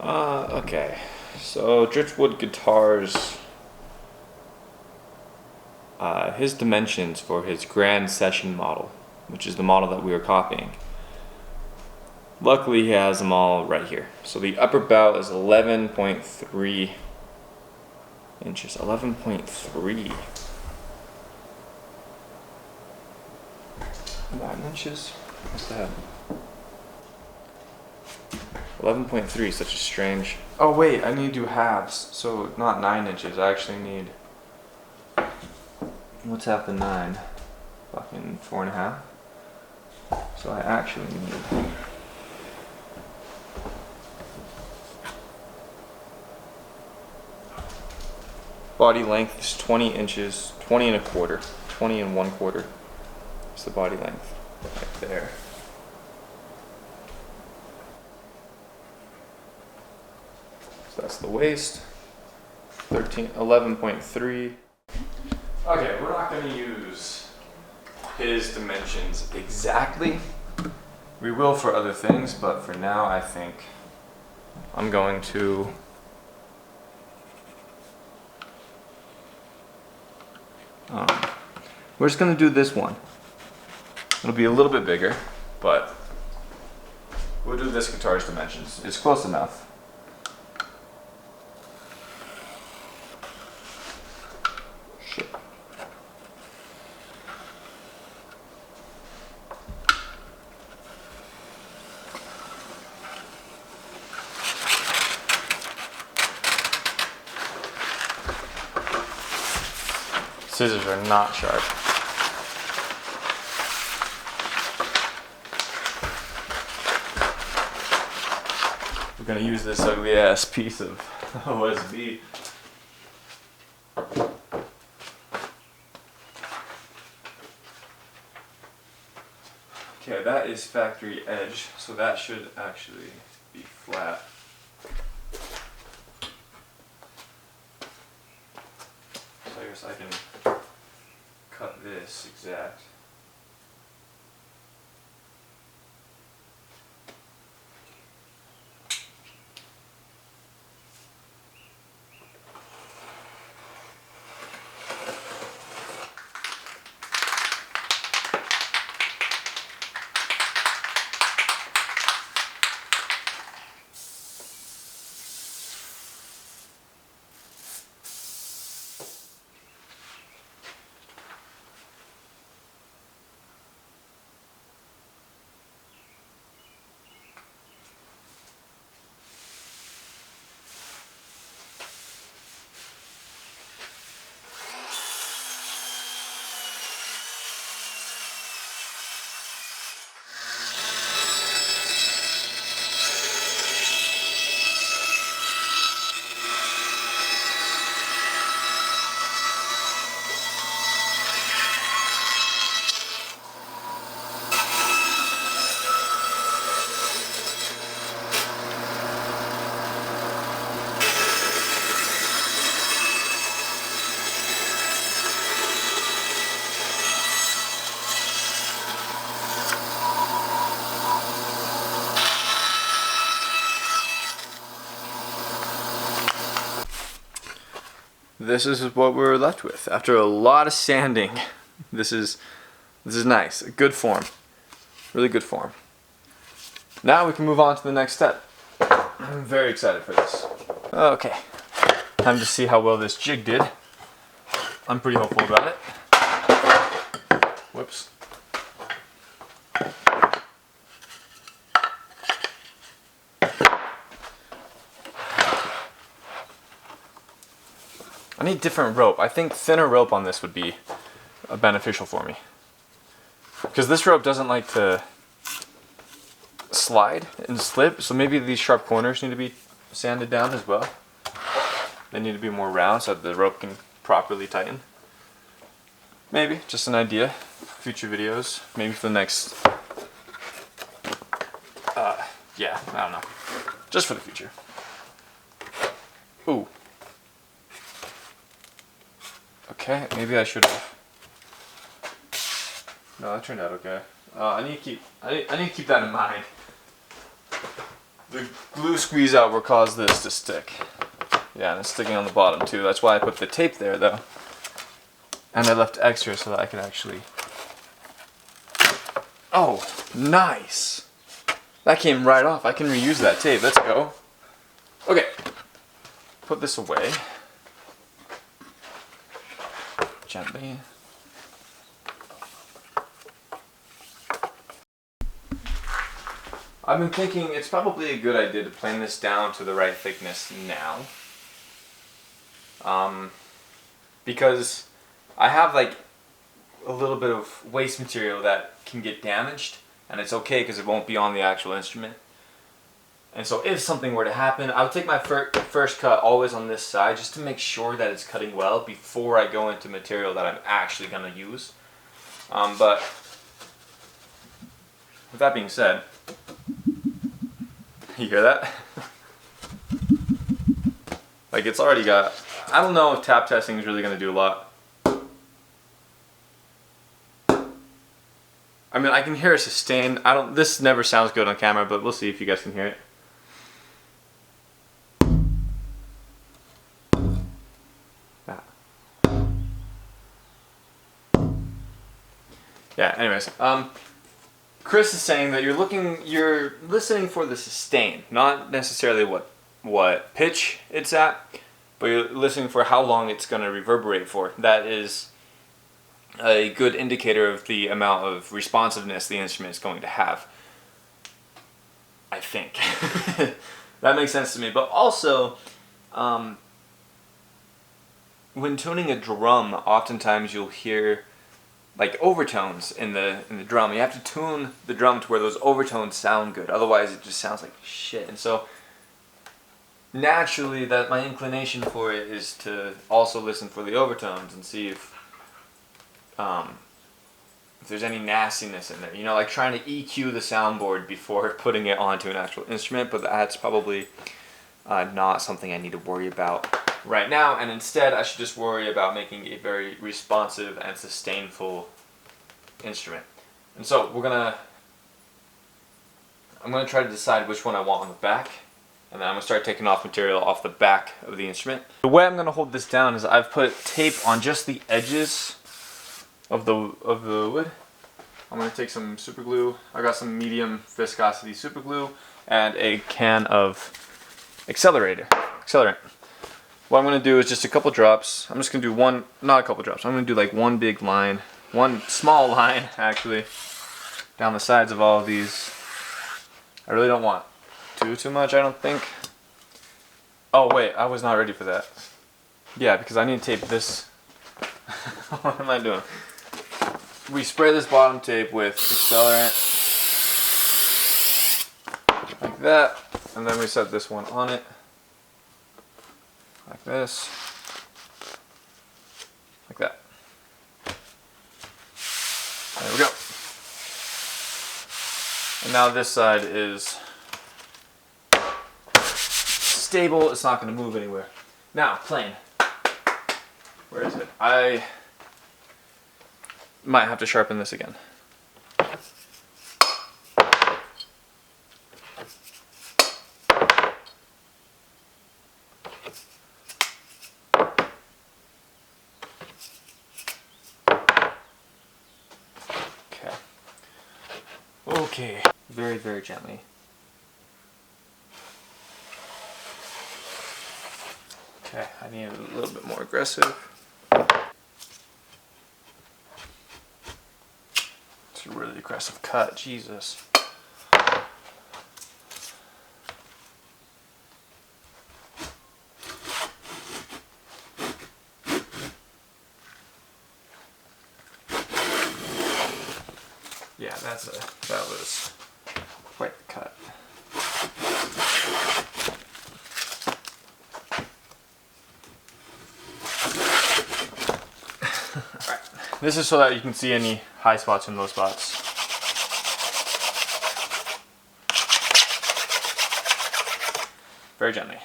Okay. So Driftwood Guitars, his dimensions for his Grand Session model, which is the model that we are copying. Luckily, he has them all right here. So the upper bow is 11.3 inches. 11.3. 9 inches? What's that? 11.3, such a strange... Oh wait, I need to do halves, so not 9 inches. I actually need... What's half the 9? Fucking 4.5. So I actually need... Body length is 20 inches, 20 and a quarter, 20 and 1/4. It's the body length right there. So that's the waist, 11.3. Okay, we're not going to use his dimensions exactly. We will for other things, but for now I think I'm going to we're just going to do this one. It'll be a little bit bigger, but we'll do this guitar's dimensions. It's close enough. Shit. Scissors are not sharp. We're gonna use this ugly ass piece of OSB. Okay, that is factory edge, so that should actually be flat. So I guess I can cut this exact. This is what we're left with after a lot of sanding. This is nice, a good form, really good form. Now we can move on to the next step. I'm very excited for this. Okay, time to see how well this jig did. I'm pretty hopeful about it. Whoops. I need different rope. I think thinner rope on this would be beneficial for me. Because this rope doesn't like to slide and slip, so maybe these sharp corners need to be sanded down as well. They need to be more round so that the rope can properly tighten. Maybe, just an idea. Future videos, maybe for the next... yeah, I don't know. Just for the future. Ooh. Okay, maybe I should have. No, that turned out okay. I need to keep that in mind. the glue squeeze out will cause this to stick. Yeah, and it's sticking on the bottom too. That's why I put the tape there though. And I left extra so that I could actually... Oh, nice! That came right off. I can reuse that tape. Let's go. Okay. Put this away. Gently. I've been thinking it's probably a good idea to plane this down to the right thickness now. Because I have like a little bit of waste material that can get damaged, and it's okay because it won't be on the actual instrument. And so if something were to happen, I would take my first cut always on this side just to make sure that it's cutting well before I go into material that I'm actually going to use. But with that being said, you hear that? Like it's already got, I don't know if tap testing is really going to do a lot. I mean, I can hear a sustain. This never sounds good on camera, but we'll see if you guys can hear it. Yeah, anyways, Chris is saying that you're listening for the sustain, not necessarily what pitch it's at, but you're listening for how long it's going to reverberate for. That is a good indicator of the amount of responsiveness the instrument is going to have, I think. That makes sense to me. But also, when tuning a drum, oftentimes you'll hear like overtones in the drum. You have to tune the drum to where those overtones sound good, otherwise it just sounds like shit. And so naturally that my inclination for it is to also listen for the overtones and see if there's any nastiness in there, you know, like trying to EQ the soundboard before putting it onto an actual instrument. But that's probably not something I need to worry about right now, and instead I should just worry about making a very responsive and sustainful instrument. And so I'm gonna try to decide which one I want on the back, and then I'm gonna start taking off material off the back of the instrument. The way I'm gonna hold this down is I've put tape on just the edges of the wood. I'm gonna take some super glue. I got some medium viscosity super glue and a can of accelerant. What I'm going to do is just a couple drops. I'm just going to do one, not a couple drops. I'm going to do like one big line, one small line actually, down the sides of all of these. I really don't want too much, I don't think. Oh wait, I was not ready for that. Yeah, because I need to tape this. What am I doing? We spray this bottom tape with accelerant, like that, and then we set this one on it. Like this, like that. There we go. And now this side is stable, it's not going to move anywhere. Now, plane. Where is it? I might have to sharpen this again. Okay, very, very gently. Okay, I need it a little bit more aggressive. It's a really aggressive cut, Jesus. Yeah, that was quite the cut. Alright, this is so that you can see any high spots and low spots. Very gently.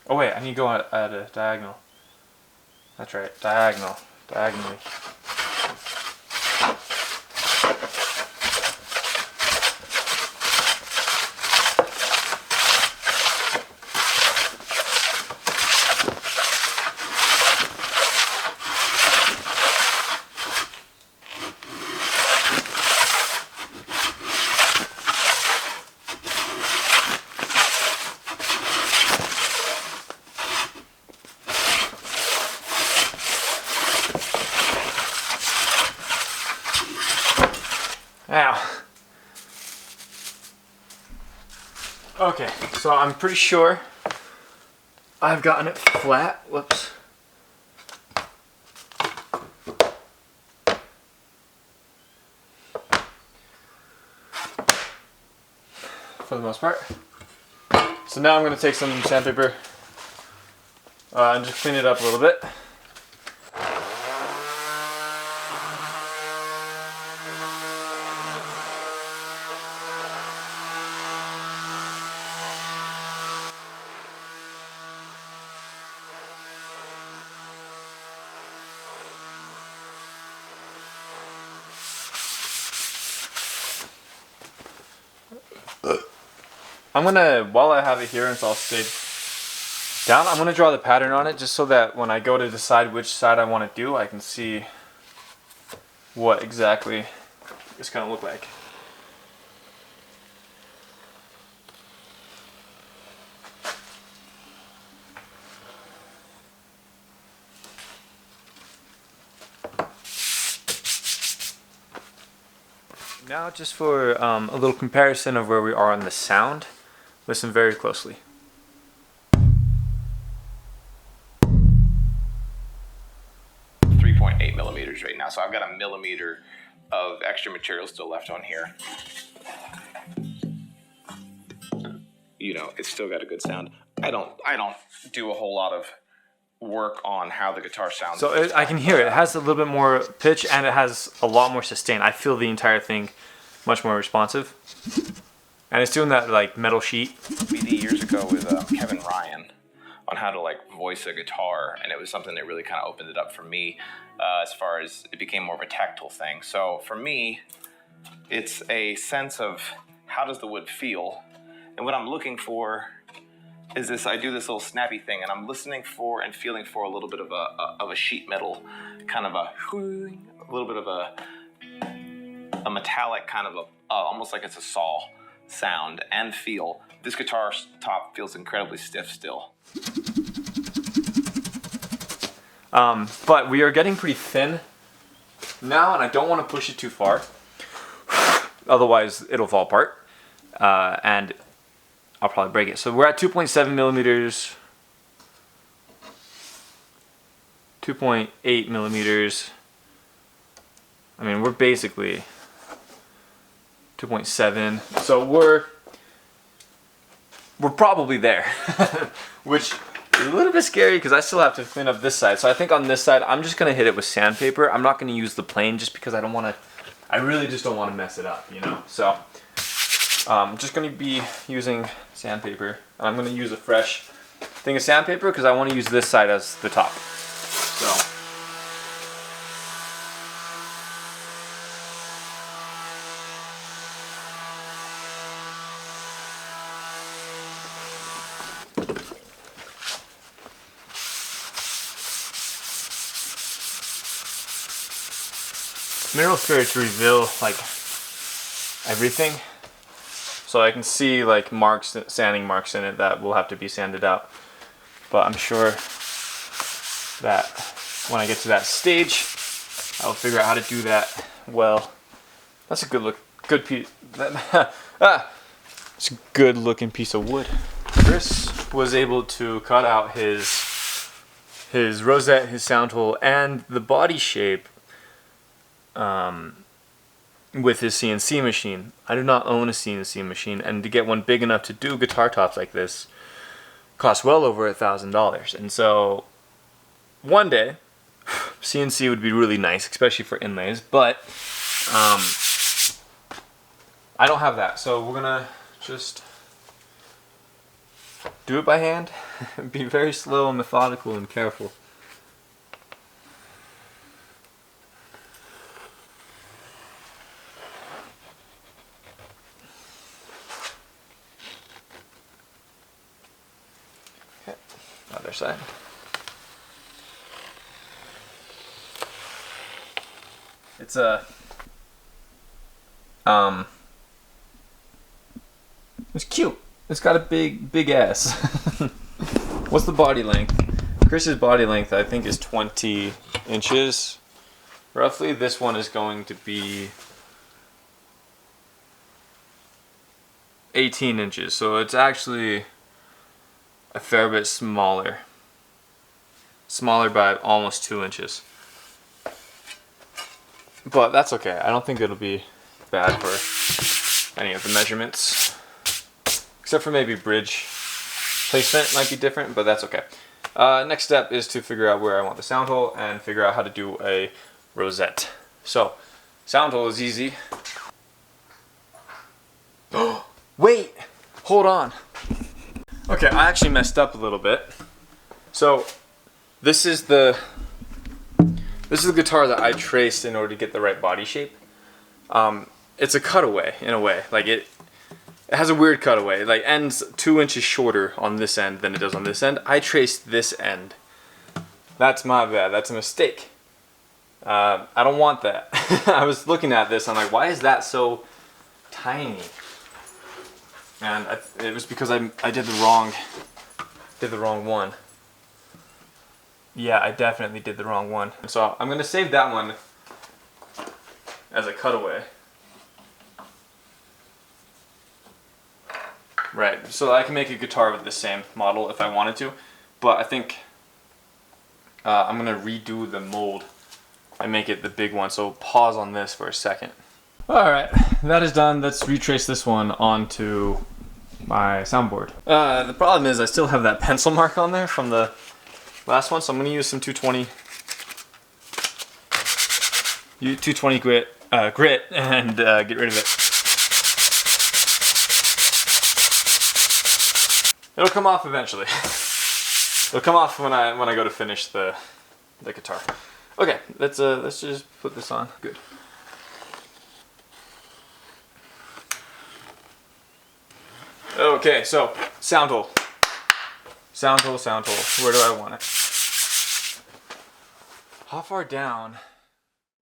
Oh wait, I need to go at a diagonal. That's right, diagonally. Ow. Okay, so I'm pretty sure I've gotten it flat. Whoops. For the most part. So now I'm going to take some sandpaper and just clean it up a little bit. I'm gonna, while I have it here and it's all stayed down, I'm gonna draw the pattern on it just so that when I go to decide which side I want to do, I can see what exactly it's gonna look like. Now just for a little comparison of where we are on the sound, listen very closely. 3.8 millimeters right now, so I've got a millimeter of extra material still left on here. You know, it's still got a good sound. I don't do a whole lot of work on how the guitar sounds. So I can hear it. It has a little bit more pitch and it has a lot more sustain. I feel the entire thing much more responsive. And it's doing that like metal sheet. We did years ago with Kevin Ryan on how to like voice a guitar, and it was something that really kind of opened it up for me as far as it became more of a tactile thing. So for me, it's a sense of how does the wood feel, and what I'm looking for is this. I do this little snappy thing, and I'm listening for and feeling for a little bit of a sheet metal, kind of a little bit of a metallic kind of almost like it's a saw sound and feel. This guitar top feels incredibly stiff still. But we are getting pretty thin now, and I don't want to push it too far. Otherwise, it'll fall apart, and I'll probably break it. So we're at 2.7 millimeters, 2.8 millimeters. I mean, we're basically 2.7. So we're probably there, which is a little bit scary because I still have to clean up this side. So I think on this side, I'm just gonna hit it with sandpaper. I'm not gonna use the plane just because I really just don't want to mess it up, you know? So I'm just gonna be using sandpaper. And I'm gonna use a fresh thing of sandpaper because I want to use this side as the top. So. Mineral spirit to reveal like everything, so I can see like marks, sanding marks in it that will have to be sanded out. But I'm sure that when I get to that stage, I'll figure out how to do that well. That's a good piece. It's a good looking piece of wood. Chris was able to cut out his rosette, his sound hole, and the body shape with his CNC machine. I do not own a CNC machine, and to get one big enough to do guitar tops like this costs well over $1,000. And so one day CNC would be really nice, especially for inlays, but I don't have that, so we're gonna just do it by hand. Be very slow and methodical and careful. Other side. It's it's cute. It's got a big ass. What's the body length? Chris's body length I think is 20 inches roughly. This one is going to be 18 inches, so it's actually a fair bit smaller. Smaller by almost 2 inches. But that's okay. I don't think it'll be bad for any of the measurements. Except for maybe bridge placement might be different, but that's okay. Next step is to figure out where I want the sound hole and figure out how to do a rosette. So, sound hole is easy. Wait! Hold on. Okay, I actually messed up a little bit. So, this is the guitar that I traced in order to get the right body shape. It's a cutaway in a way. Like it has a weird cutaway. Like ends 2 inches shorter on this end than it does on this end. I traced this end. That's my bad. That's a mistake. I don't want that. I was looking at this. I'm like, why is that so tiny? And it was because I did the wrong one. Yeah, I definitely did the wrong one. So I'm gonna save that one as a cutaway. Right, so I can make a guitar with the same model if I wanted to, but I think I'm gonna redo the mold and make it the big one. So pause on this for a second. All right, that is done. Let's retrace this one onto my soundboard. The problem is I still have that pencil mark on there from the last one, so I'm going to use some 220 grit and get rid of it. It'll come off eventually. It'll come off when I go to finish the guitar. Okay, let's just put this on. Good. Okay, so sound hole. Sound hole, sound hole. Where do I want it? How far down